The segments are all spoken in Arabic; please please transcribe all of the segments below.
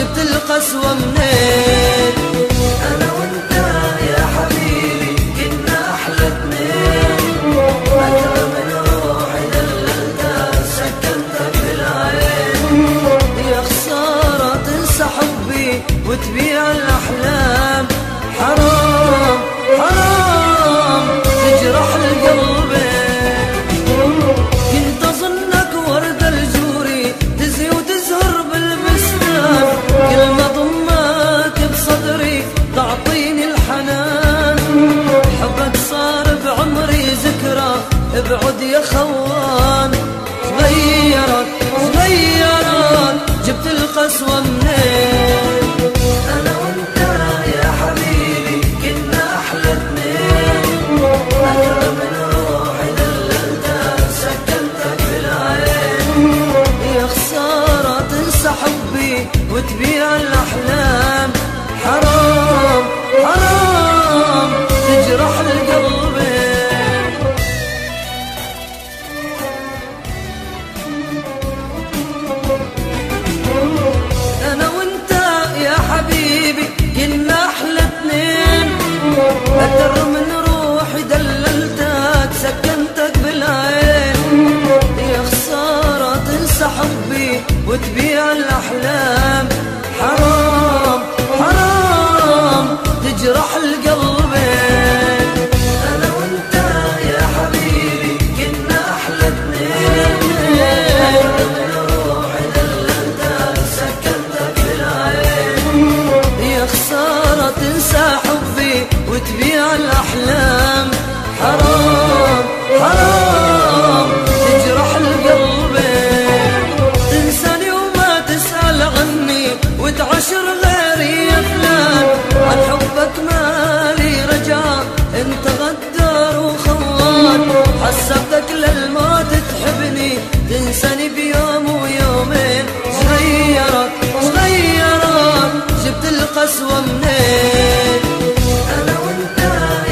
جبت القسوة منين؟ أنا وأنت يا حبيبي كنا أحلى اتنين، أكرم من روحي دللتك سكنتك بالعين. يا خسارة تنسى حبي وتبيع الأحلام، حرام حرام تجرح القلب. كنت أظنك وردة الجوري تزهي وتزهر بالبستان، كل ما ضمك بصدري تعطيني الحنان. حبك صار بعمري ذكرى، ابعد يا خوان. صغيرك صغيرك جبت القسوة منين؟ أنا وأنت يا حبيبي كنا أحلى اتنين، أكرم من روحي دللتك سكنتك بالعين. يا خسارة تنسى حبي وتبيع الأحلام، حرام حرام تجرح القلب. أنا وأنت يا حبيبي كنا أحلى اتنين، أكتر من روحي دللتك سكنتك بالعين. يا خسارة تنسى حبي وتبيع الأحلام، حرام حرام تجرح القلب. أنا وأنت يا حبيبي كنا أحلى اتنين، أكرم من روحي دللتك سكنتك بالعين. يا خسارة تنسى حبي وتبيع الأحلام، حرام حرام تجرح القلب. تنساني وما تسأل عني وتعشر غيري يا فلان، عن حبك مالي رجاء انت غدار وخوان. حسبتك للموت تحبني تنساني بيوم ويومين. صغيرك صغيرك جبت القسوة منين؟ أنا وأنت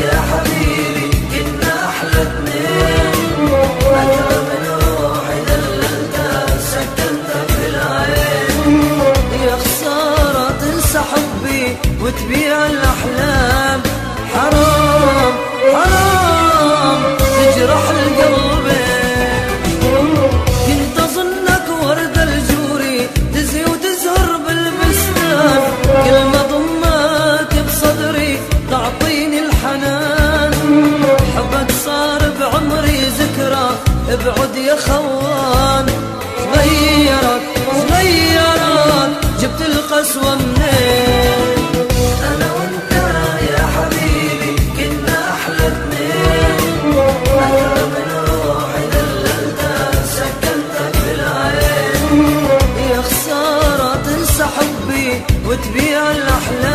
يا حبيبي كنا أحلى اتنين، أكرم من روحي دللتك سكنتك بالعين. يا خسارة تنسى حبي وتبيع الأحلام، حرام حرام تجرح القلب. كنت أظنك وردة الجوري تزهي وتزهر بالبستان، كل ما ضمك بصدري تعطيني الحنان. حبك صار بعمري ذكرى، ابعد يا خوان. صغيرك صغيرك جبت القسوة منين؟ أنا وأنت يا حبيبي كنا أحلى اتنين، أكرم من روحي دللتك سكنتك بالعين. يا خسارة تنسى حبي وتبيع الأحلام،